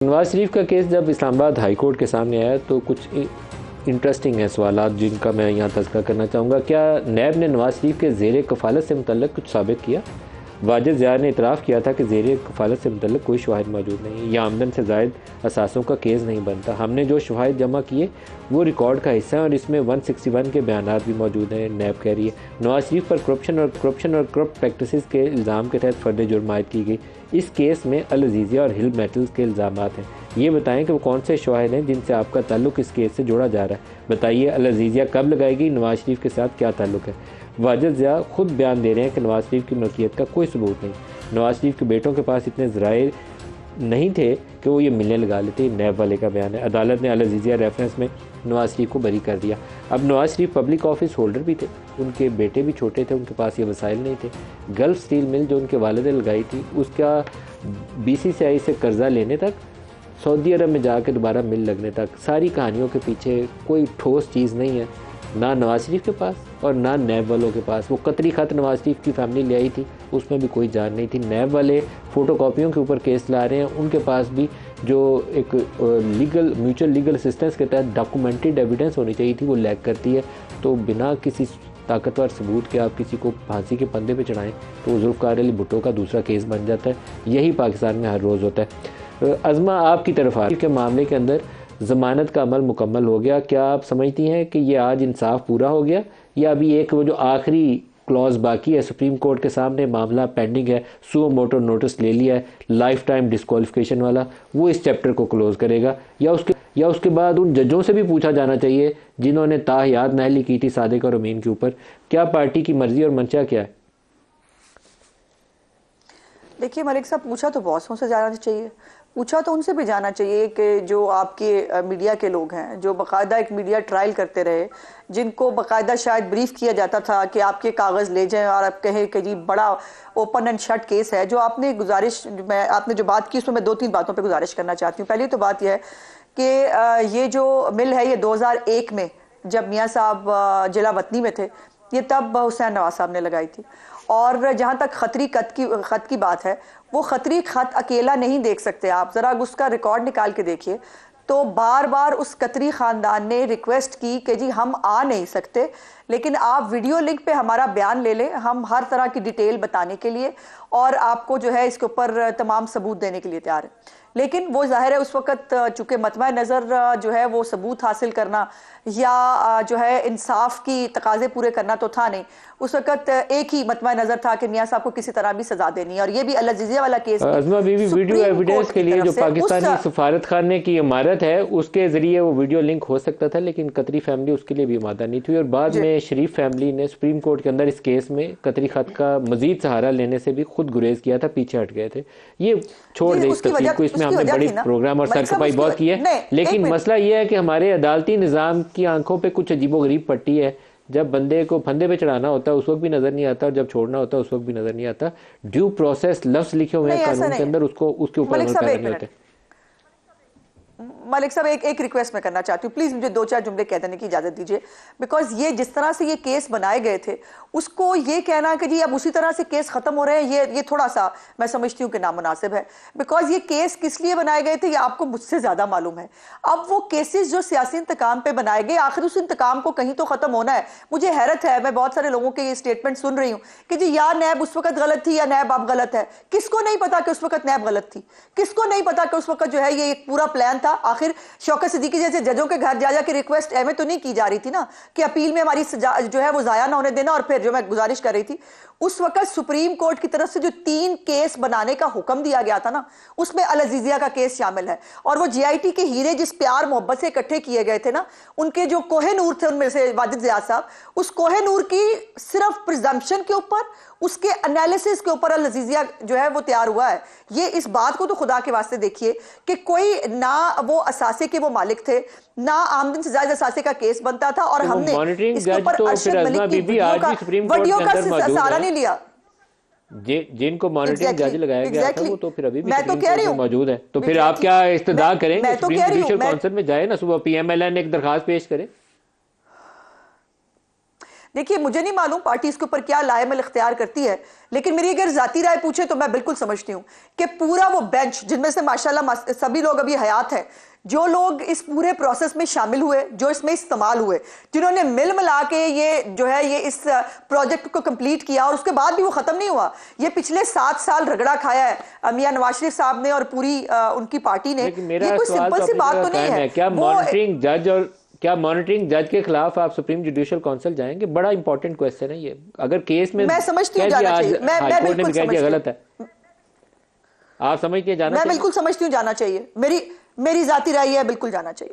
नवाज शरीफ का केस जब Islamabad high court के सामने आया तो कुछ इंटरेस्टिंग है सवाल जिनका मैं यहाँ तज़किरा करना चाहूँगा। क्या नैब ने नवाज शरीफ के ज़ेर कफ़ालत से मुतल्लिक़ कुछ साबित किया? वाजिद ज़िया ने इतराफ़ किया था कि ज़ेर कफ़ालत से मुतल्लिक़ कोई शवाहिद मौजूद नहीं है, यह आमदन से ज़ायद असासों का केस नहीं बनता। हमने जो शवाहिद जमा किए वो रिकॉर्ड का हिस्सा है और इसमें 161 के बयानात भी मौजूद हैं। नैब कह रही है नवाज शरीफ पर करप्शन और करप्ट प्रैक्टिसेस के इल्ज़ाम के तहत फ़र्द जुर्म आयद की गई। इस केस में अल अज़ीज़िया और हिल मेटल्स के इल्ज़ामात हैं। ये बताएं कि वो कौन से शवाहिद हैं जिनसे आपका ताल्लुक़ इस केस से जोड़ा जा रहा है। बताइए अल अज़ीज़िया कब लगाएगी, नवाज शरीफ के साथ क्या ताल्लुक़ है। वाजिद ज़िया खुद बयान दे रहे हैं कि नवाज शरीफ की मलकियत का कोई सबूत नहीं। नवाज शरीफ के बेटों के पास इतने ज़राए नहीं थे कि वो ये मिलने लगा लेते। नैब वाले का बयान है। अदालत ने अल अज़ीज़िया रेफरेंस में नवाज शरीफ को बरी कर दिया। अब Nawaz Sharif public office holder भी थे, उनके बेटे भी छोटे थे, उनके पास ये वसाइल नहीं थे। गल्फ स्टील मिल जो उनके वालिद ने लगाई थी उसका BCCI से कर्जा लेने तक, सऊदी अरब में जाकर दोबारा मिल लगने तक, सारी कहानियों के पीछे कोई ठोस चीज़ नहीं है, ना नवाज शरीफ के पास और ना नैब वालों के पास। वो कतरी ख़त नवाज शरीफ की फैमिली ले आई थी, उसमें भी कोई जान नहीं थी। नैब वाले फ़ोटो कॉपियों के ऊपर केस ला रहे हैं, उनके पास भी जो एक म्यूचुअल लीगल असिस्टेंस के तहत डॉक्यूमेंटेड एविडेंस होनी चाहिए थी वो लैक करती है। तो बिना किसी ताकतवर सबूत के आप किसी को फांसी के फंदे पे चढ़ाएं तो जुल्फ़िकार अली भुट्टो का दूसरा केस बन जाता है। यही पाकिस्तान में हर रोज़ होता है। अज़मा आपकी तरफ आ के मामले के अंदर ज़मानत का अमल मुकम्मल हो गया, क्या आप समझती हैं कि ये आज इंसाफ पूरा हो गया या अभी एक वो जो आखिरी क्लॉज बाकी है, सुप्रीम कोर्ट के सामने मामला पेंडिंग है, सुओ मोटो नोटिस ले लिया है लाइफ टाइम डिस्क्वालिफिकेशन वाला, वो इस चैप्टर को क्लोज़ करेगा या उसके बाद उन जजों से भी पूछा जाना चाहिए जिन्होंने ताहयात नाअहली की थी सादिक और अमीन के ऊपर? क्या पार्टी की मर्जी और मंशा क्या है? देखिए मलिक साहब, पूछा तो बॉसों से जाना चाहिए, पूछा तो उनसे भी जाना चाहिए कि जो आपके मीडिया के लोग हैं, जो बाकायदा एक मीडिया ट्रायल करते रहे, जिनको बाकायदा शायद ब्रीफ किया जाता था कि आपके कागज़ ले जाएं और आप कहें कि जी बड़ा ओपन एंड शट केस है। जो आपने गुजारिश, मैं आपने जो बात की उसमें मैं 2-3 बातों पे गुजारिश करना चाहती हूँ। पहली तो बात यह है कि ये जो मिल है ये 2001 में जब मियाँ साहब जिला वतनी में थे, ये तब हुसैन नवाज साहब ने लगाई थी। और जहाँ तक खतरी खत की बात है, वो खतरी खत अकेला नहीं देख सकते आप, ज़रा उसका रिकॉर्ड निकाल के देखिए तो बार बार उस कतरी ख़ानदान ने रिक्वेस्ट की कि जी हम आ नहीं सकते, लेकिन आप वीडियो लिंक पे हमारा बयान ले लें, हम हर तरह की डिटेल बताने के लिए और आपको जो है इसके ऊपर तमाम सबूत देने के लिए तैयार है। लेकिन वो जाहिर है उस वक़्त चूँकि मतवा नज़र जो है वो सबूत हासिल करना या जो है इंसाफ की तकाजे पूरे करना तो था नहीं। उस वक़्त एक ही मतवा नज़र था कि मियाँ साहब को किसी तरह भी सज़ा देनी है। और ये भी अल अज़ीज़िया वाला केस अज़मा बीवी वीडियो एविडेंस के लिए जो पाकिस्तानी सफारत खाने की इमारत है उसके ज़रिए वो वीडियो लिंक हो सकता था, लेकिन कतरी फैमिली उसके लिए भी आमादा नहीं थी। और बाद में शरीफ फैमिली ने सुप्रीम कोर्ट के अंदर इस केस में कतरी खत का मजीद सहारा लेने से भी खुद गुरेज किया था, पीछे हट गए थे। ये छोड़ दें इस तस्वीर को, इसमें हमने बड़ी प्रोग्राम और सरसफाई बहुत की है, लेकिन मसला ये है कि हमारे अदालती निज़ाम की आंखों पे कुछ अजीबोगरीब पट्टी है। जब बंदे को फंदे पे चढ़ाना होता है उस वक्त भी नजर नहीं आता और जब छोड़ना होता है उस वक्त भी नजर नहीं आता। ड्यू प्रोसेस लफ्ज लिखे हुए हैं कानून के अंदर, उसको उसके ऊपर अमल पैदा नहीं होते। मलिक साहब एक रिक्वेस्ट मैं करना चाहती हूँ, प्लीज मुझे 2-4 जुमले कह देने की इजाजत दीजिए। बिकॉज ये जिस तरह से ये केस बनाए गए थे उसको ये कहना कि जी अब उसी तरह से केस खत्म हो रहे हैं, ये थोड़ा सा मैं समझती हूँ कि नामुनासिब है। बिकॉज ये केस किस लिए बनाए गए थे ये आपको मुझसे ज्यादा मालूम है। अब वो केसेस जो सियासी इंतकाम पे बनाए गए, आखिर उस इंतकाम को कहीं तो खत्म होना है। मुझे हैरत है, मैं बहुत सारे लोगों के ये स्टेटमेंट सुन रही हूँ कि जी या नैब उस वक्त गलत थी या नैब अब गलत है। किसको नहीं पता कि उस वक्त नैब गलत थी? किसको नहीं पता कि उस वक्त जो है ये एक पूरा प्लान था? आखिर शौकत सिद्दीकी जैसे जजों के घर जा जाकर रिक्वेस्ट एवं तो नहीं की जा रही थी ना कि अपील में हमारी जो है वो जाया ना होने देना। और फिर जो मैं गुजारिश कर रही थी, उस वक्त सुप्रीम कोर्ट की तरफ से जो 3 केस बनाने का हुक्म दिया गया था ना, उसमें अल अज़ीज़िया का केस शामिल है। और वो GIT के हीरे जिस प्यार मोहब्बत से इकट्ठे किए गए थे ना, उनके जो कोहे-नूर थे उनमें से वाजिद ज़िया साहब, उस कोहे-नूर की सिर्फ प्रिजम्पशन के ऊपर, उसके एनालिसिस के ऊपर अल अज़ीज़िया जो है वो तैयार हुआ है। ये इस बात को तो खुदा के वास्ते देखिए कि कोई ना वो असासे के वो मालिक थे, ना आमदन से ज्यादा असासे का केस बनता था। और हमने इसके ऊपर अरशद मलिक की वीडियो का सहारा नहीं लिया। जिनको मॉनिटरिंग जज लगाया गया था वो तो फिर अभी भी सुप्रीम कोर्ट में मौजूद है। तो फिर आप क्या इस्तदा करेंगे? सुप्रीम जुडिशल काउंसिल में जाए ना, सुबह PMLN एक दरखास्त पेश करे। देखिए मुझे नहीं मालूम पार्टी इसके ऊपर क्या लाएमल इख्तियार करती है, लेकिन मेरी अगर जाती राय पूछे तो मैं बिल्कुल समझती हूँ कि पूरा वो बेंच जिनमें से माशाल्लाह सभी लोग अभी हयात हैं, जो लोग इस पूरे प्रोसेस में शामिल हुए, जो इसमें इस्तेमाल हुए, जिन्होंने मिल मिला के ये जो है ये इस प्रोजेक्ट को कंप्लीट किया और उसके बाद भी वो खत्म नहीं हुआ। ये पिछले 7 साल रगड़ा खाया है मियां नवाज शरीफ साहब ने और पूरी उनकी पार्टी ने। ये कोई सिंपल सी बात तो नहीं है। क्या मॉनिटरिंग जज के खिलाफ आप सुप्रीम जुडिशियल काउंसिल जाएंगे? बड़ा इंपॉर्टेंट क्वेश्चन है ये। अगर केस में मैं समझती हूँ जाना चाहिए, मैं बिल्कुल समझती हूँ गलत है, आप समझती हैं जाना चाहिए? मैं बिल्कुल समझती हूँ जाना चाहिए। मेरी जाती राय है बिल्कुल जाना चाहिए।